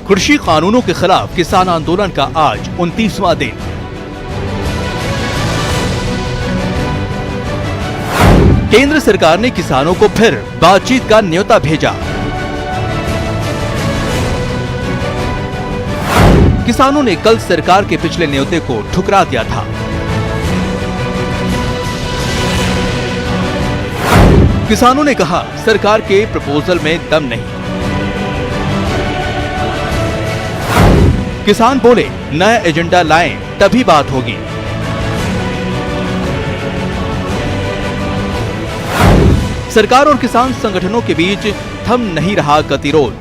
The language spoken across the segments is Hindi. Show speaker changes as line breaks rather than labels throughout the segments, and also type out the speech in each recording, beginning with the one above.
कृषि कानूनों के खिलाफ किसान आंदोलन का आज 29वां दिन। केंद्र सरकार ने किसानों को फिर बातचीत का न्योता भेजा। किसानों ने कल सरकार के पिछले न्योते को ठुकरा दिया था। किसानों ने कहा, सरकार के प्रपोजल में दम नहीं। किसान बोले, नया एजेंडा लाएं तभी बात होगी। सरकार और किसान संगठनों के बीच थम नहीं रहा गतिरोध।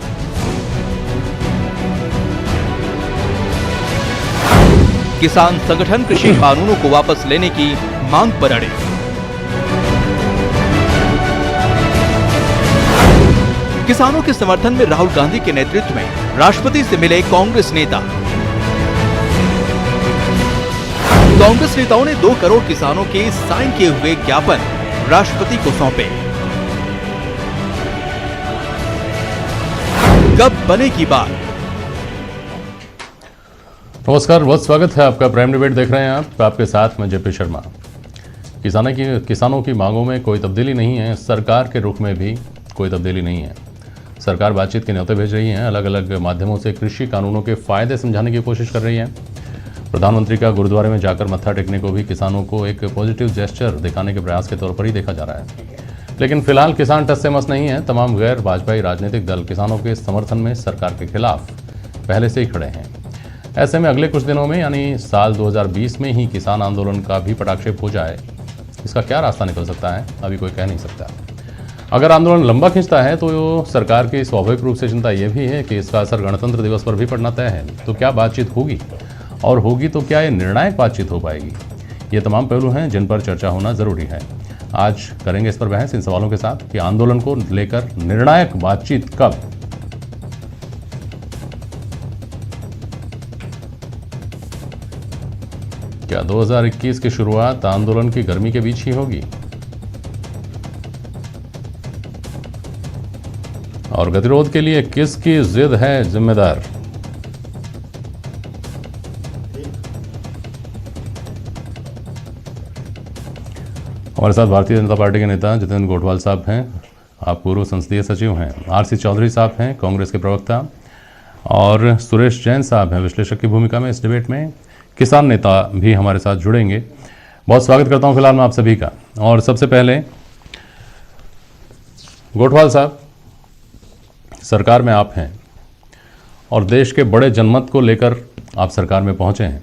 किसान संगठन कृषि कानूनों को वापस लेने की मांग पर अड़े। किसानों के समर्थन में राहुल गांधी के नेतृत्व में राष्ट्रपति से मिले कांग्रेस नेता। कांग्रेस नेताओं ने 2 करोड़ किसानों के साइन किए हुए ज्ञापन राष्ट्रपति को सौंपे। कब बनेगी बात?
नमस्कार, बहुत स्वागत है आपका। प्राइम डिबेट देख रहे हैं आप, आपके साथ मैं जेपी शर्मा। किसानों की मांगों में कोई तब्दीली नहीं है, सरकार के रुख में भी कोई तब्दीली नहीं है। सरकार बातचीत के न्योते भेज रही है, अलग अलग माध्यमों से कृषि कानूनों के फायदे समझाने की कोशिश कर रही है। प्रधानमंत्री का गुरुद्वारे में जाकर मत्था टेकने को भी किसानों को एक पॉजिटिव जेस्चर दिखाने के प्रयास के तौर पर ही देखा जा रहा है। लेकिन फिलहाल किसान टस से मस नहीं है। तमाम गैर भाजपाई राजनीतिक दल किसानों के समर्थन में सरकार के खिलाफ पहले से ही खड़े हैं। ऐसे में अगले कुछ दिनों में यानी साल 2020 में ही किसान आंदोलन का भी पटाक्षेप हो जाए, इसका क्या रास्ता निकल सकता है अभी कोई कह नहीं सकता। अगर आंदोलन लंबा खिंचता है तो सरकार की स्वाभाविक रूप से चिंता यह भी है कि इसका असर गणतंत्र दिवस पर भी पड़ना तय है। तो क्या बातचीत होगी, और होगी तो क्या ये निर्णायक बातचीत हो पाएगी? ये तमाम पहलू हैं जिन पर चर्चा होना ज़रूरी है। आज करेंगे इस पर बहस इन सवालों के साथ कि आंदोलन को लेकर निर्णायक बातचीत कब। क्या 2021 की शुरुआत आंदोलन की गर्मी के बीच ही होगी? और गतिरोध के लिए किसकी जिद है जिम्मेदार? हमारे साथ भारतीय जनता पार्टी के नेता जितेंद्र गोठवाल साहब हैं, आप पूर्व संसदीय सचिव हैं। आरसी चौधरी साहब हैं, कांग्रेस के प्रवक्ता। और सुरेश जैन साहब हैं, विश्लेषक की भूमिका में इस डिबेट में। किसान नेता भी हमारे साथ जुड़ेंगे। बहुत स्वागत करता हूं फिलहाल मैं आप सभी का। और सबसे पहले गोठवाल साहब, सरकार में आप हैं और देश के बड़े जनमत को लेकर आप सरकार में पहुंचे हैं।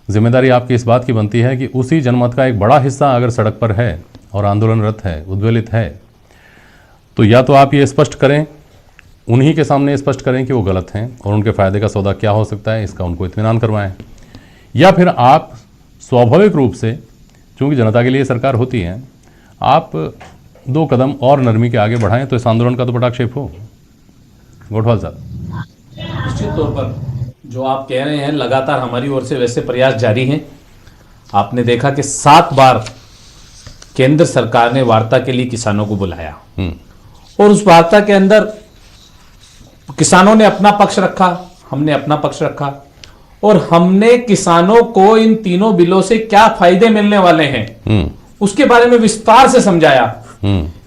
जिम्मेदारी आपकी इस बात की बनती है कि उसी जनमत का एक बड़ा हिस्सा अगर सड़क पर है और आंदोलनरत है, उद्वेलित है, तो या तो आप ये स्पष्ट करें, उन्हीं के सामने स्पष्ट करें कि वो गलत हैं और उनके फ़ायदे का सौदा क्या हो सकता है, इसका उनको इत्मीनान करवाएं, या फिर आप स्वाभाविक रूप से, चूँकि जनता के लिए सरकार होती है, आप 2 कदम और नरमी के आगे बढ़ाएं तो इस आंदोलन का तो पटाक्षेप हो। गोठवाल साहब,
निश्चित तौर पर जो आप कह रहे हैं, लगातार हमारी ओर से वैसे प्रयास जारी हैं। आपने देखा कि 7 बार केंद्र सरकार ने वार्ता के लिए किसानों को बुलाया और उस वार्ता के अंदर किसानों ने अपना पक्ष रखा, हमने अपना पक्ष रखा और हमने किसानों को इन तीनों बिलों से क्या फायदे मिलने वाले हैं उसके बारे में विस्तार से समझाया।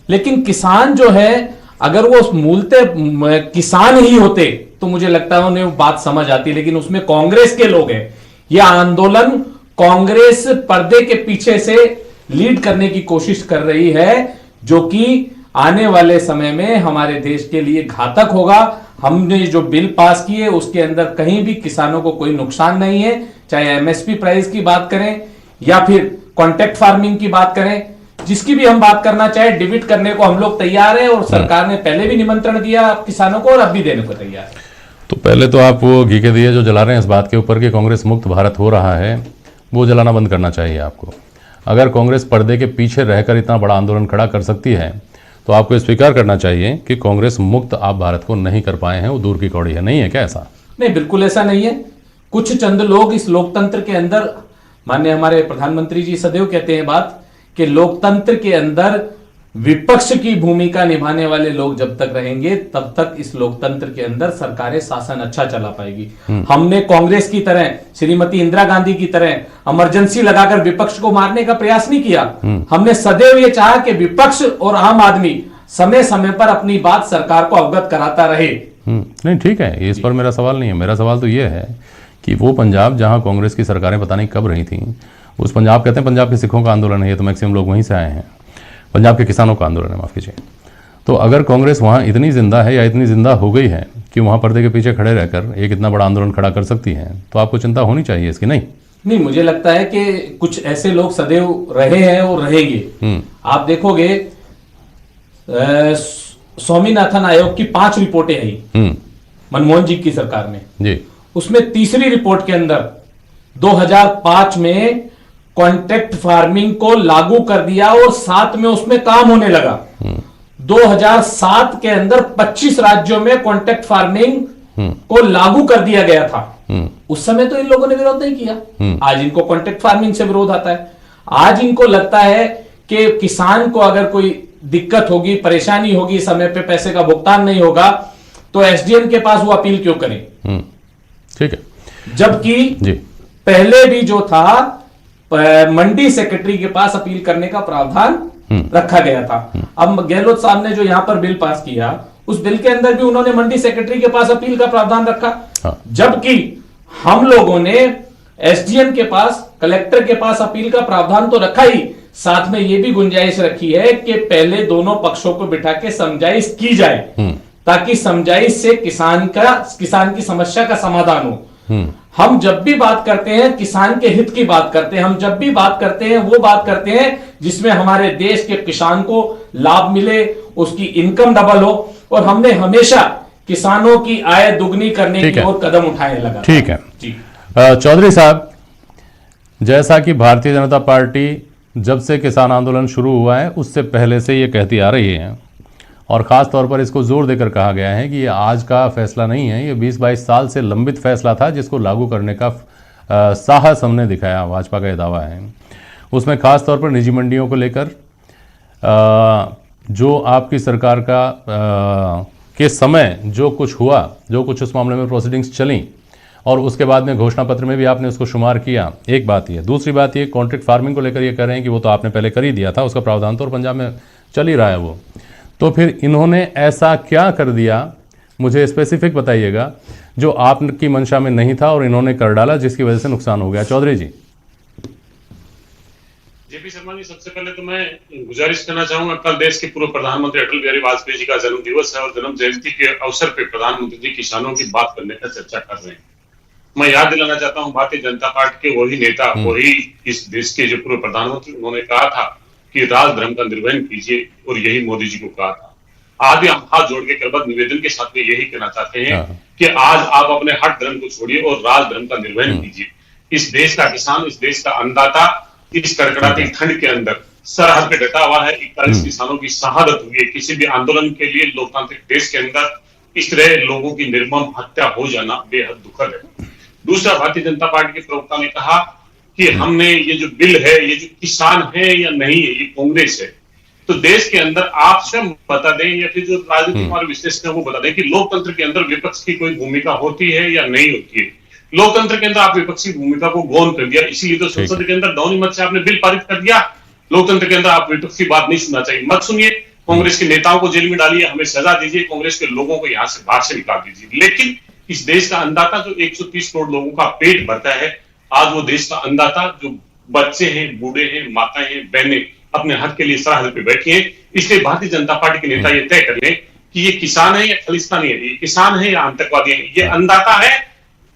लेकिन किसान जो है, अगर वो मूलतः किसान ही होते तो मुझे लगता है उन्हें बात समझ आती, लेकिन उसमें कांग्रेस के लोग हैं। यह आंदोलन कांग्रेस पर्दे के पीछे से लीड करने की कोशिश कर रही है, जो कि आने वाले समय में हमारे देश के लिए घातक होगा। हमने जो बिल पास किए उसके अंदर कहीं भी किसानों को कोई नुकसान नहीं है, चाहे एमएसपी प्राइस की बात करें या फिर कॉन्ट्रैक्ट फार्मिंग की बात करें, जिसकी भी हम बात करना चाहे, डिबेट करने को हम लोग तैयार हैं। और सरकार ने पहले भी निमंत्रण दिया किसानों को और अब भी देने को तैयार है।
तो पहले तो आप वो घी के दिए जो जला रहे हैं इस बात के ऊपर कि कांग्रेस मुक्त भारत हो रहा है, वो जलाना बंद करना चाहिए आपको। अगर कांग्रेस पर्दे के पीछे रहकर इतना बड़ा आंदोलन खड़ा कर सकती है तो आपको स्वीकार करना चाहिए कि कांग्रेस मुक्त आप भारत को नहीं कर पाए हैं, वो दूर की कौड़ी है। नहीं है क्या ऐसा?
नहीं, बिल्कुल ऐसा नहीं है। कुछ चंद लोग इस लोकतंत्र के अंदर, माननीय हमारे प्रधानमंत्री जी सदैव कहते हैं बात कि लोकतंत्र के अंदर विपक्ष की भूमिका निभाने वाले लोग जब तक रहेंगे तब तक इस लोकतंत्र के अंदर सरकारें शासन अच्छा चला पाएगी। हमने कांग्रेस की तरह, श्रीमती इंदिरा गांधी की तरह इमरजेंसी लगाकर विपक्ष को मारने का प्रयास नहीं किया। हमने सदैव ये चाहा कि विपक्ष और आम आदमी समय समय पर अपनी बात सरकार को अवगत कराता रहे।
नहीं, ठीक है, इस पर मेरा सवाल नहीं है। मेरा सवाल तो ये है कि वो पंजाब जहां कांग्रेस की सरकारें पता नहीं कब रही थी, उस पंजाब, कहते हैं पंजाब के सिखों का आंदोलन है, ये तो मैक्सिमम लोग वहीं से आए हैं, पंजाब के किसानों का आंदोलन है, माफ़ कीजिए। तो अगर कांग्रेस वहाँ इतनी जिंदा है या इतनी जिंदा हो गई है कि वहाँ पर्दे के पीछे खड़े रहकर एक इतना बड़ा आंदोलन खड़ा कर सकती है, तो आपको चिंता होनी चाहिए इसकी, नहीं?
नहीं, मुझे लगता है कि कुछ ऐसे लोग सदैव रहे हैं और रहेंगे। आप देखोगे स्वामीनाथन आयोग की 5 रिपोर्टें आई मनमोहन जी की सरकार में जी। उसमें तीसरी रिपोर्ट के अंदर 2005 में कॉन्ट्रैक्ट फार्मिंग को लागू कर दिया और साथ में उसमें काम होने लगा। 2007 के अंदर 25 राज्यों में कॉन्ट्रैक्ट फार्मिंग को लागू कर दिया गया था। उस समय तो इन लोगों ने विरोध नहीं किया। आज इनको कॉन्ट्रैक्ट फार्मिंग से विरोध आता है। आज इनको लगता है कि किसान को अगर कोई दिक्कत होगी, परेशानी होगी, समय पे पैसे का भुगतान नहीं होगा, तो एसडीएम के पास वो अपील क्यों करें? ठीक है। जबकि पहले भी जो था मंडी सेक्रेटरी के पास अपील करने का प्रावधान रखा गया था। अब गहलोत साहब ने जो यहां पर बिल पास किया, उस बिल के अंदर भी उन्होंने मंडी सेक्रेटरी के पास अपील का प्रावधान रखा। जबकि हम लोगों ने एसडीएम के पास, कलेक्टर के पास अपील का प्रावधान तो रखा ही, साथ में यह भी गुंजाइश रखी है कि पहले दोनों पक्षों को बिठा के समझाइश की जाए, ताकि समझाइश से किसान की समस्या का समाधान हो। हम जब भी बात करते हैं किसान के हित की बात करते हैं, हम जब भी बात करते हैं वो बात करते हैं जिसमें हमारे देश के किसान को लाभ मिले, उसकी इनकम डबल हो, और हमने हमेशा किसानों की आय दुगनी करने की ओर कदम उठाने लगा।
ठीक है चौधरी साहब, जैसा कि भारतीय जनता पार्टी जब से किसान आंदोलन शुरू हुआ है उससे पहले से ये कहती आ रही है, और ख़ास तौर पर इसको जोर देकर कहा गया है कि ये आज का फैसला नहीं है, ये 20-22 साल से लंबित फैसला था जिसको लागू करने का साहस हमने दिखाया, भाजपा का ये दावा है। उसमें ख़ास तौर पर निजी मंडियों को लेकर जो आपकी सरकार का के समय जो कुछ हुआ, जो कुछ उस मामले में प्रोसीडिंग्स चली, और उसके बाद में घोषणा पत्र में भी आपने उसको शुमार किया, एक बात ये। दूसरी बात ये, कॉन्ट्रैक्ट फार्मिंग को लेकर ये कह रहे हैं कि वो तो आपने पहले कर ही दिया था, उसका प्रावधान तो और पंजाब में चल ही रहा है वो। तो फिर इन्होंने ऐसा क्या कर दिया, मुझे स्पेसिफिक बताइएगा, जो आपकी मंशा में नहीं था और इन्होंने कर डाला जिसकी वजह से नुकसान हो गया। चौधरी जी।
जेपी शर्मा जी, सबसे पहले तो मैं गुजारिश करना चाहूंगा, कल देश के पूर्व प्रधानमंत्री अटल बिहारी वाजपेयी जी का जन्म दिवस है और जन्म जयंती के अवसर पर प्रधानमंत्री जी किसानों की बात करने का चर्चा कर रहे हैं। मैं याद दिलाना चाहता हूं, भारतीय जनता पार्टी के वही नेता, वही इस देश के जो पूर्व प्रधानमंत्री, उन्होंने कहा था कि राज धर्म का निर्वहन कीजिए, और यही मोदी जी को कहा था। आज भी हम हाथ जोड़ के करबद्ध निवेदन के साथ में यही कहना चाहते हैं कि आज आप अपने हट धर्म को छोड़िए और राज धर्म का निर्वहन कीजिए। इस देश का किसान, इस देश का अन्नदाता इस कड़कड़ाती ठंड के अंदर सरहद पे डटा हुआ है। 41 किसानों की शहादत हुई है। किसी भी आंदोलन के लिए लोकतांत्रिक देश के अंदर इस तरह लोगों की निर्मम हत्या हो जाना बेहद दुखद है। दूसरा, भारतीय जनता पार्टी के प्रवक्ता ने कहा कि हमने ये जो बिल है, ये जो किसान है या नहीं है, ये कांग्रेस है। तो देश के अंदर आप स्वयं बता दें, या फिर जो राजनीतिक और विश्लेषक है वो बता दें कि लोकतंत्र के अंदर विपक्ष की कोई भूमिका होती है या नहीं होती है। लोकतंत्र के अंदर आप विपक्षी भूमिका को गौन कर दिया, इसीलिए तो संसद के अंदर ध्वनि मत से आपने बिल पारित कर दिया। लोकतंत्र के अंदर आप विपक्षी बात नहीं सुनना चाहिए, मत सुनिए। कांग्रेस के नेताओं को जेल में डालिए, हमें सजा दीजिए, कांग्रेस के लोगों को यहाँ से बाहर से निकाल दीजिए। लेकिन इस देश का अन्नदाता जो 130 करोड़ लोगों का पेट भरता है, आज वो देश का अन्नदाता जो बच्चे हैं, बूढ़े हैं, माताएं हैं, बहनें अपने हक के लिए सरहद पे बैठी हैं। इसलिए भारतीय जनता पार्टी के नेता ये तय कर लें कि ये किसान है या खालिस्तानी है, ये किसान है या आतंकवादी है, ये अन्नदाता है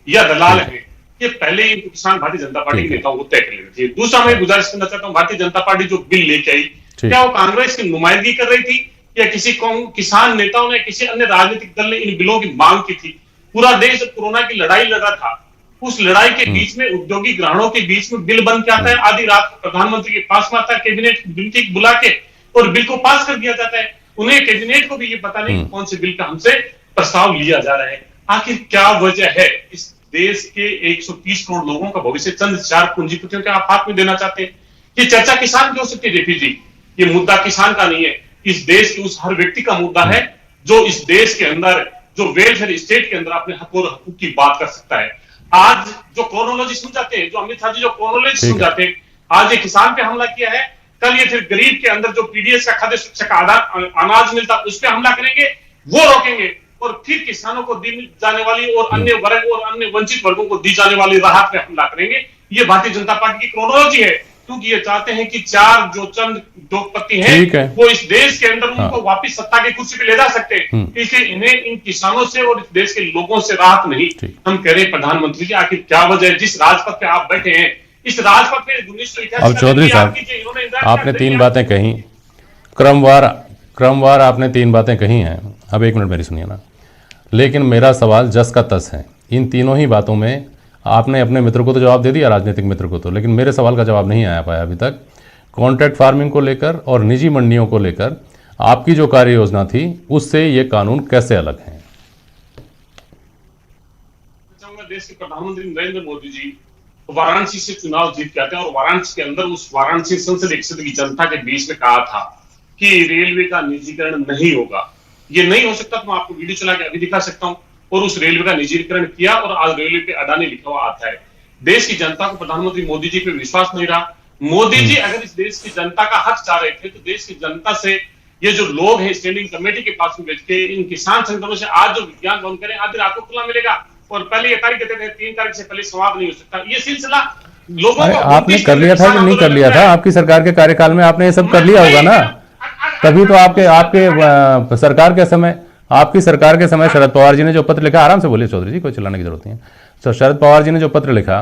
या दलाल है। ये पहले ही किसान भारतीय जनता पार्टी के नेताओं को तय कर लेना चाहिए। दूसरा, मैं गुजारिश करना चाहता हूँ, भारतीय जनता पार्टी जो बिल लेके आई, क्या वो कांग्रेस की नुमाइंदगी कर रही थी या किसी किसान नेताओं ने, किसी अन्य राजनीतिक दल ने इन बिलों की मांग की थी? पूरा देश जब कोरोना की लड़ाई लड़ रहा था, उस लड़ाई के बीच में उद्योगी ग्रहणों के बीच में बिल बन के आता है, आधी रात को प्रधानमंत्री के पास में आता है, कैबिनेट मीटिंग बुला के और बिल को पास कर दिया जाता है। उन्हें कैबिनेट को भी ये पता नहीं कौन से बिल का हमसे प्रस्ताव लिया जा रहा है। आखिर क्या वजह है? इस देश के 130 करोड़ लोगों का भविष्य चंद 4 पूंजीपतियों के आप हाथ में देना चाहते हैं। ये चर्चा किसान की हो सकती है जेपी जी, ये मुद्दा किसान का नहीं है, इस देश के उस हर व्यक्ति का मुद्दा है जो इस देश के अंदर, जो वेलफेयर स्टेट के अंदर अपने हक और हकूक की बात कर सकता है। आज जो क्रोनोलॉजी समझाते हैं, जो अमित शाह जी जो क्रोनोलॉजी समझाते हैं, आज ये किसान पे हमला किया है, कल ये फिर गरीब के अंदर जो पीडीएस का खाद्य सुरक्षा का आधार अनाज मिलता है उस पर हमला करेंगे, वो रोकेंगे, और फिर किसानों को दी जाने वाली और अन्य वर्ग और अन्य वंचित वर्गों को दी जाने वाली राहत पे हमला करेंगे। ये भारतीय जनता पार्टी की क्रोनोलॉजी है, क्योंकि ये चाहते हैं कि चार जो चंद उद्योगपति हैं वो इस देश के अंदर उनको वापस सत्ता की कुर्सी पे ले जा सकते हैं। इसलिए इन्हें इन किसानों से और इस देश के लोगों से राहत नहीं। हम कह रहे हैं प्रधानमंत्री जी, आखिर क्या वजह है जिस राजपथ पे आप बैठे हैं, इस राजपथ पे 1988
अब चौधरी साहब, आपने तीन बातें कही, क्रमवार आपने तीन बातें कही हैं। अब एक मिनट मेरी सुनिए ना, लेकिन मेरा सवाल जस का तस है। इन तीनों ही बातों में आपने अपने मित्र को तो जवाब दे दिया, राजनीतिक मित्र को तो, लेकिन मेरे सवाल का जवाब नहीं आया पाया अभी तक। कॉन्ट्रैक्ट फार्मिंग को लेकर और निजी मंडियों को लेकर आपकी जो कार्य योजना थी उससे ये कानून कैसे अलग है?
देश के प्रधानमंत्री नरेंद्र मोदी जी वाराणसी से चुनाव जीत के आते हैं और वाराणसी के अंदर उस वाराणसी संसदीय क्षेत्र की जनता के बीच में कहा था कि रेलवे का निजीकरण नहीं होगा। ये नहीं हो सकता तो मैं आपको वीडियो चला के अभी दिखा सकता हूं। और उस रेलवे का निजीकरण किया और आज रेलवे पे अडानी लिखा हुआ आता है। देश की जनता को प्रधानमंत्री मोदी जी पे विश्वास नहीं रहा। मोदी जी अगर इस देश की जनता का हक चाह रहे थे तो देश की जनता से ये जो लोग हैं स्टैंडिंग कमेटी के पास में बैठ के इन किसान संगठनों से आज जो विज्ञान भवन करें, आधी रात को खुला मिलेगा और पहले ये तारीख कहते थे 3 तारीख से पहले समाप्त नहीं हो सकता। ये सिलसिला लोगों को
आपने कर लिया था कि नहीं कर लिया था? आपकी सरकार के कार्यकाल में आपने ये सब कर लिया होगा ना, तभी तो आपके सरकार के समय, आपकी सरकार के समय शरद पवार जी ने जो पत्र लिखा, आराम से बोलिए चौधरी जी, कोई चिल्लाने की जरूरत नहीं है। तो शरद पवार जी ने जो पत्र लिखा,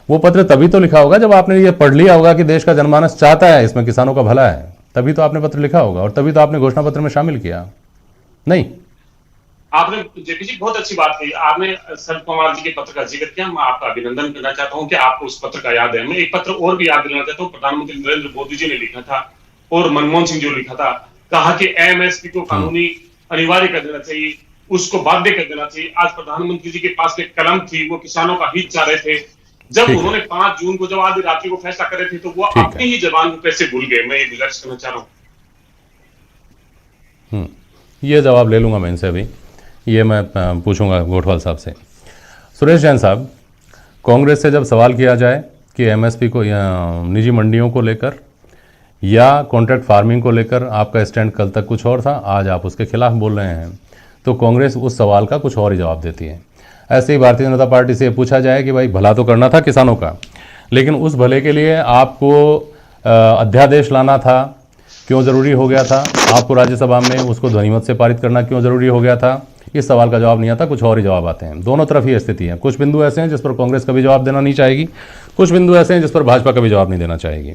वो पत्र तभी तो लिखा होगा जब आपने ये पढ़ लिया होगा कि देश का जनमानस चाहता है इसमें किसानों का भला है, तभी तो आपने पत्र लिखा होगा और तभी तो आपने घोषणा पत्र में शामिल किया। नहीं,
आपने जेपी जी बहुत अच्छी बात कही। आपने शरद पवार जी के पत्र का जिक्र किया, मैं आपका अभिनंदन करना चाहता हूं कि आपको उस पत्र का याद है। मैं एक पत्र और भी याद दिलाना चाहता हूं, प्रधानमंत्री नरेंद्र मोदी जी ने लिखा था और मनमोहन सिंह जी ने लिखा था, कहा कि एमएसपी को कानूनी अनिवार्य कर देना चाहिए, उसको बाध्य कर देना चाहिए। आज प्रधानमंत्री जी के पास एक कलम थी, वो किसानों का हित चाह रहे थे। जब उन्होंने 5 जून को जब आधी रात्रि को फैसला कर रहे थे तो वो अपनी ही जबान को कैसे भूल गए, मैं ये गुजारिश करना चाह रहा हूं।
ये जवाब ले लूंगा मैं इनसे अभी, ये मैं पूछूंगा गोठवाल साहब से। सुरेश जैन साहब, कांग्रेस से जब सवाल किया जाए कि एमएसपी को निजी मंडियों को लेकर या कॉन्ट्रैक्ट फार्मिंग को लेकर आपका स्टैंड कल तक कुछ और था, आज आप उसके खिलाफ बोल रहे हैं, तो कांग्रेस उस सवाल का कुछ और ही जवाब देती है। ऐसे ही भारतीय जनता पार्टी से पूछा जाए कि भाई भला तो करना था किसानों का, लेकिन उस भले के लिए आपको अध्यादेश लाना था, क्यों ज़रूरी हो गया था? आपको राज्यसभा में उसको ध्वनिमत से पारित करना क्यों ज़रूरी हो गया था? इस सवाल का जवाब नहीं आता, कुछ और ही जवाब आते हैं। दोनों तरफ ही स्थिति है। कुछ बिंदु ऐसे हैं जिस पर कांग्रेस कभी जवाब देना नहीं चाहेगी, कुछ बिंदु ऐसे हैं जिस पर भाजपा कभी जवाब नहीं देना चाहेगी।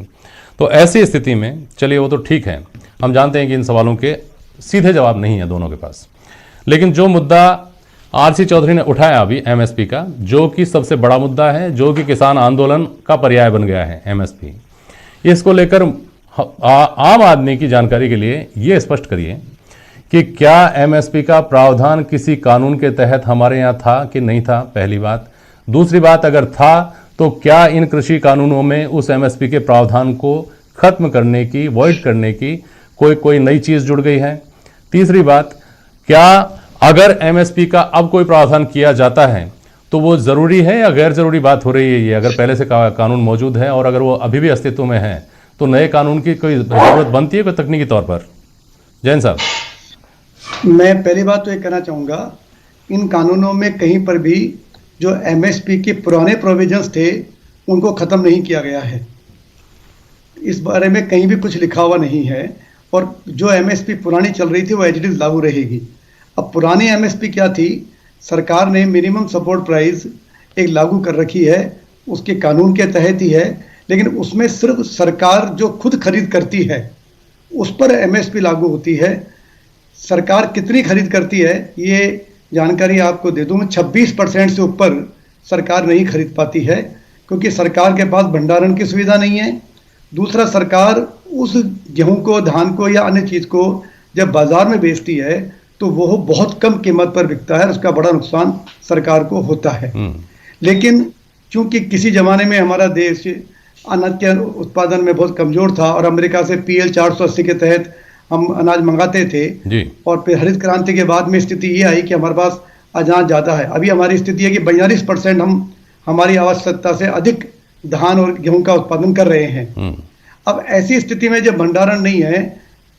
तो ऐसी स्थिति में चलिए वो तो ठीक है, हम जानते हैं कि इन सवालों के सीधे जवाब नहीं है दोनों के पास, लेकिन जो मुद्दा आरसी चौधरी ने उठाया अभी एमएसपी का, जो कि सबसे बड़ा मुद्दा है, जो कि किसान आंदोलन का पर्याय बन गया है एमएसपी, इसको लेकर आम आदमी की जानकारी के लिए ये स्पष्ट करिए कि क्या एमएसपी का प्रावधान किसी कानून के तहत हमारे यहाँ था कि नहीं था, पहली बात। दूसरी बात, अगर था तो क्या इन कृषि कानूनों में उस एमएसपी के प्रावधान को खत्म करने की, वॉइड करने की कोई नई चीज जुड़ गई है? तीसरी बात, क्या अगर एमएसपी का अब कोई प्रावधान किया जाता है तो वो जरूरी है या गैर जरूरी बात हो रही है? ये अगर पहले से कानून मौजूद है और अगर वो अभी भी अस्तित्व में है तो नए कानून की कोई जरूरत बनती है कोई तकनीकी तौर पर? जैन साहब,
मैं पहली बात तो ये कहना चाहूँगा, इन कानूनों में कहीं पर भी जो एमएसपी के पुराने प्रोविजंस थे उनको ख़त्म नहीं किया गया है। इस बारे में कहीं भी कुछ लिखा हुआ नहीं है और जो एमएसपी पुरानी चल रही थी वो एज इट इज़ लागू रहेगी। अब पुरानी एमएसपी क्या थी? सरकार ने मिनिमम सपोर्ट प्राइस एक लागू कर रखी है, उसके कानून के तहत ही है, लेकिन उसमें सिर्फ सरकार जो खुद खरीद करती है उस पर एमएसपी लागू होती है। सरकार कितनी खरीद करती है ये जानकारी आपको दे दूं, 26% से ऊपर सरकार नहीं खरीद पाती है, क्योंकि सरकार के पास भंडारण की सुविधा नहीं है। दूसरा, सरकार उस गेहूं को, धान को या अन्य चीज़ को जब बाजार में बेचती है तो वो बहुत कम कीमत पर बिकता है, उसका बड़ा नुकसान सरकार को होता है। लेकिन चूंकि किसी ज़माने में हमारा देश अनाज के उत्पादन में बहुत कमजोर था और अमेरिका से PL 480 के तहत हम अनाज मंगाते थे।
जी।
और फिर हरित क्रांति के बाद में स्थिति ये आई कि हमारे पास अनाज ज़्यादा है। अभी हमारी स्थिति है कि 42% हम हमारी आवश्यकता से अधिक धान और गेहूं का उत्पादन कर रहे हैं। अब ऐसी स्थिति में जब भंडारण नहीं है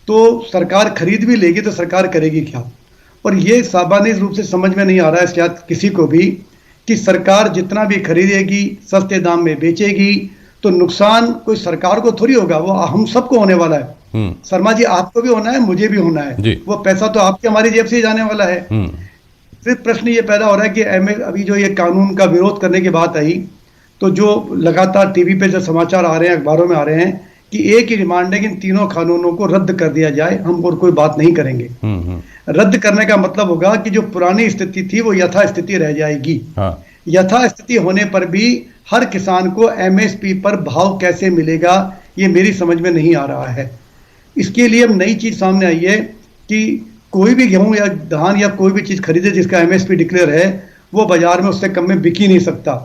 तो सरकार खरीद भी लेगी तो सरकार करेगी क्या? और ये सामान्य रूप से समझ में नहीं आ रहा है शायद किसी को भी कि सरकार जितना भी खरीदेगी सस्ते दाम में बेचेगी तो नुकसान कोई सरकार को थोड़ी होगा, वो हम सबको होने वाला है। शर्मा जी, आपको भी होना है, मुझे भी होना है। वो पैसा तो आपकी हमारी जेब से ही जाने वाला है। फिर प्रश्न ये पैदा हो रहा है कि अभी जो ये कानून का विरोध करने की बात आई तो जो लगातार टीवी पे जो समाचार आ रहे हैं, अखबारों में आ रहे हैं कि एक ही डिमांड है कि इन तीनों कानूनों को रद्द कर दिया जाए, हम और कोई बात नहीं करेंगे। रद्द करने का मतलब होगा कि जो पुरानी स्थिति थी वो यथास्थिति रह जाएगी। यथास्थिति होने पर भी हर किसान को MSP पर भाव कैसे मिलेगा, ये मेरी समझ में नहीं आ रहा है। इसके लिए अब नई चीज सामने आई है कि कोई भी गेहूं या धान या कोई भी चीज खरीदे जिसका MSP डिक्लेयर है वो बाजार में उससे कम में बिक ही नहीं सकता।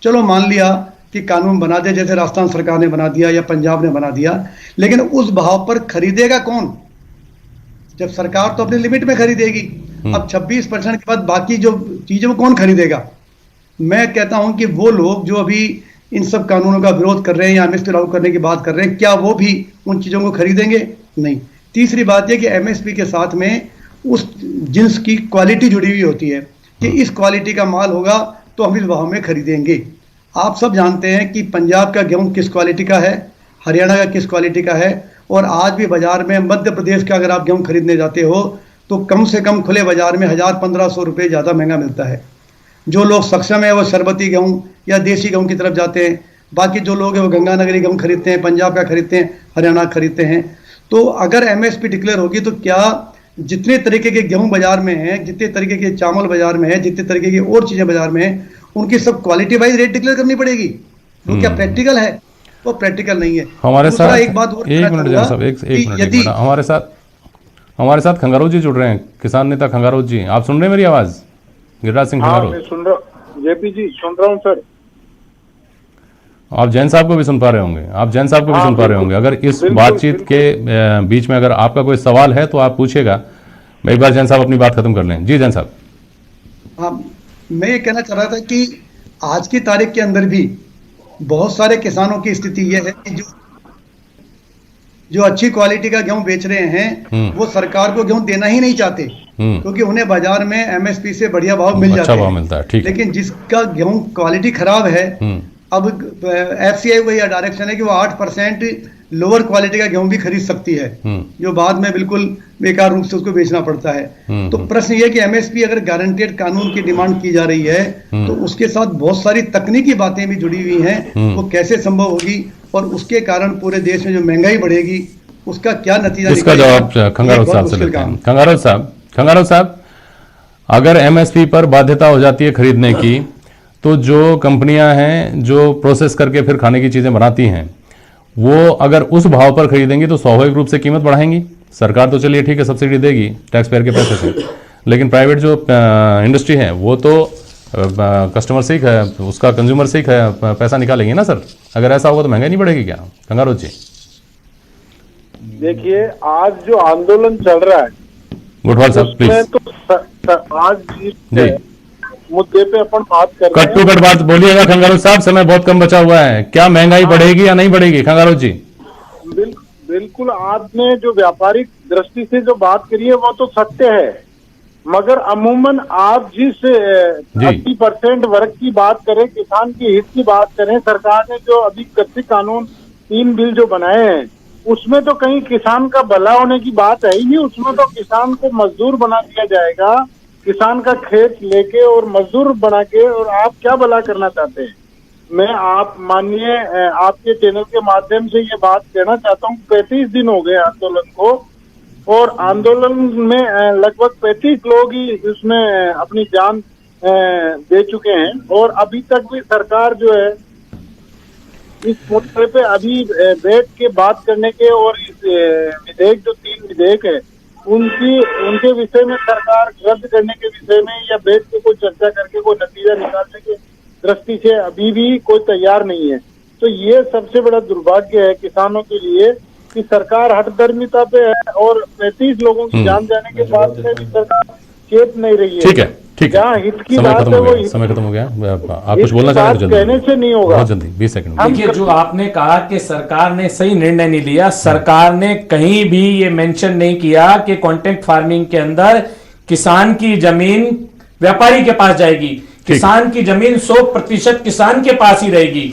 चलो मान लिया कि कानून बना दे, जैसे राजस्थान सरकार ने बना दिया या पंजाब ने बना दिया, लेकिन उस भाव पर खरीदेगा कौन? जब सरकार तो अपने लिमिट में खरीदेगी। अब 26% के बाद बाकी जो चीजें वो कौन खरीदेगा? मैं कहता हूं कि वो लोग जो अभी इन सब कानूनों का विरोध कर रहे हैं या MSP लागू करने की बात कर रहे हैं, क्या वो भी उन चीजों को खरीदेंगे? नहीं। तीसरी बात यह कि MSP के साथ में उस जिन्स की क्वालिटी जुड़ी हुई होती है कि इस क्वालिटी का माल होगा तो हम इस भाव में खरीदेंगे। आप सब जानते हैं कि पंजाब का गेहूं किस क्वालिटी का है, हरियाणा का किस क्वालिटी का है, और आज भी बाजार में मध्य प्रदेश का अगर आप गेहूं खरीदने जाते हो तो कम से कम खुले बाजार में 1000-1500 रुपये ज़्यादा महंगा मिलता है। जो लोग सक्षम है वो शरबती गेहूं या देसी गेहूं की तरफ जाते हैं, बाकी जो लोग हैं वो गंगानगरी गेहूं खरीदते हैं, पंजाब का खरीदते हैं, हरियाणा खरीदते हैं। तो अगर MSP डिक्लेयर होगी तो क्या जितने तरीके के गेहूं बाजार में हैं, जितने तरीके के चावल बाजार में है, जितने तरीके की और चीज़ें बाजार में हैं, उनकी सब क्वालिटी वाइज रेट डिक्लेयर करनी पड़ेगी? वो क्या प्रैक्टिकल है? वो प्रैक्टिकल नहीं है।
हमारे साथ
एक बात और,
एक मिनट साहब, एक मिनट हमारे साथ खंगारोत जी जुड़ रहे हैं, किसान नेता खंगारोत जी। आप सुन रहे हैं मेरी आवाज? गिरिराज सिंह खंगारोत।
मैं सुन रहा हूं जेपी जी, सुन रहा हूं सर।
आप जैन साहब को भी सुन पा रहे होंगे, आप जैन साहब को भी सुन पा रहे होंगे। अगर इस बातचीत के बीच में अगर आपका कोई सवाल है तो आप पूछिएगा। मैं एक बार जैन साहब अपनी बात खत्म कर लें। जी जैन साहब।
हाँ, मैं ये कहना चाह रहा था कि आज की तारीख के अंदर भी बहुत सारे किसानों की स्थिति यह है कि जो अच्छी क्वालिटी का गेहूं बेच रहे हैं वो सरकार को गेहूं देना ही नहीं चाहते क्योंकि उन्हें बाजार में MSP से बढ़िया भाव मिल जाता है।
मिलता है, ठीक है।
लेकिन जिसका गेहूं क्वालिटी खराब है, अब FCI को यह डायरेक्शन है कि वो 8% लोअर क्वालिटी का गेहूं भी खरीद सकती है, जो बाद में बिल्कुल बेकार रूप से उसको बेचना पड़ता है। तो प्रश्न ये कि MSP अगर गारंटेड कानून की डिमांड की जा रही है तो उसके साथ बहुत सारी तकनीकी बातें भी जुड़ी हुई हैं, वो कैसे संभव होगी और उसके कारण पूरे देश में जो महंगाई बढ़ेगी उसका क्या नतीजा?
इसका जवाब खंगारोत साहब से लेते हैं। खंगारोत साहब, अगर MSP पर बाध्यता हो जाती है खरीदने की तो जो कंपनियां हैं जो प्रोसेस करके फिर खाने की चीजें बनाती हैं वो अगर उस भाव पर खरीदेंगी तो स्वाभाविक रूप से कीमत बढ़ाएंगी। सरकार तो चलिए ठीक है सब्सिडी देगी टैक्स पेयर के पैसे से, लेकिन प्राइवेट जो इंडस्ट्री है वो तो कस्टमर से ही उसका कंज्यूमर से ही पैसा निकालेंगे ना सर। अगर ऐसा होगा तो महंगाई नहीं बढ़ेगी क्या खंगारोत जी?
देखिए आज जो आंदोलन चल रहा है
गुटवाल साहब प्लीज,
तो आज मुद्दे पे अपन बात कर रहे हैं।
कट टू कट बात बोलिएगा खंगारोत साहब, समय बहुत कम बचा हुआ है। क्या महंगाई बढ़ेगी या नहीं बढ़ेगी खंगारोत जी?
बिल्कुल, आपने जो व्यापारिक दृष्टि से जो बात करी है वो तो सत्य है, मगर अमूमन आप जिस 80% वर्ग की बात करें, किसान के हित की बात करें, सरकार ने जो अभी कृषि कानून 3 बिल जो बनाए हैं उसमें तो कहीं किसान का भला होने की बात है ही नहीं। उसमें तो किसान को मजदूर बना दिया जाएगा, किसान का खेत लेके और मजदूर बना के, और आप क्या भला करना चाहते हैं? मैं आप माननीय आपके चैनल के माध्यम से ये बात कहना चाहता हूँ, 35 दिन हो गए आंदोलन को और आंदोलन में लगभग 35 लोग ही इसमें अपनी जान दे चुके हैं और अभी तक भी सरकार जो है इस मुद्दे पे अभी बैठ के बात करने के और इस विधेयक जो 3 विधेयक है उनके विषय में सरकार रद्द करने के विषय में या बैठ के कोई चर्चा करके कोई नतीजा निकालने के दृष्टि से अभी भी कोई तैयार नहीं है। तो ये सबसे बड़ा दुर्भाग्य है किसानों के लिए कि सरकार हठधर्मिता पे है और 35 लोगों की जान जाने के बाद में भी सरकार चेत नहीं रही है।
ठीक है, ठीक है,
जहाँ हित की
समय
बात
खत्म
है
हो
वो
गया, समय खत्म हो गया। आप कुछ बोलना चाह रहे हैं?
कहने से नहीं होगा,
बहुत जल्दी 20 सेकंड।
देखिए, जो आपने कहा कि सरकार ने सही निर्णय नहीं लिया, सरकार ने कहीं भी ये मेंशन नहीं किया कि कॉन्ट्रैक्ट फार्मिंग के अंदर किसान की जमीन व्यापारी के पास जाएगी। किसान की जमीन 100% किसान के पास ही रहेगी।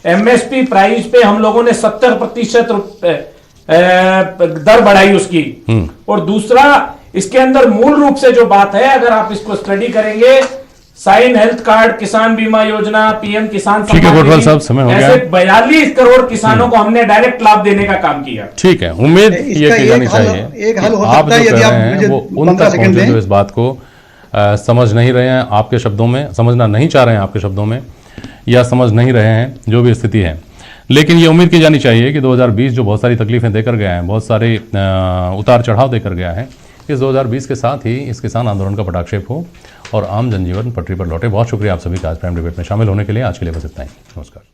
एमएसपी प्राइस पे हम लोगों ने 70% दर बढ़ाई उसकी। और दूसरा, इसके अंदर मूल रूप से जो बात है, अगर आप इसको स्टडी करेंगे, साइन हेल्थ कार्ड, किसान बीमा योजना, पीएम किसान
ठीक है कोटवाल साहब, समय हो गया।
ऐसे 42 करोड़ किसानों को हमने डायरेक्ट लाभ देने का काम किया।
ठीक है, उम्मीद ये की जानी चाहिए
एक हल हो
आप
सकता है
जो
यदि
कह
आप
रहे हैं
मुझे
वो उन
15
तक
सेकंड
पहुंचे
दें।
जो इस बात को समझ नहीं रहे हैं आपके शब्दों में, समझना नहीं चाह रहे हैं आपके शब्दों में, या समझ नहीं रहे हैं, जो भी स्थिति है। लेकिन ये उम्मीद की जानी चाहिए कि 2020 जो बहुत सारी तकलीफें देकर गया है, बहुत सारे उतार चढ़ाव देकर गया है, इस 2020 के साथ ही इस किसान आंदोलन का पटाक्षेप हो और आम जनजीवन पटरी पर लौटे। बहुत शुक्रिया आप सभी का आज प्राइम डिबेट में शामिल होने के लिए। आज के लिए बस इतना ही, नमस्कार।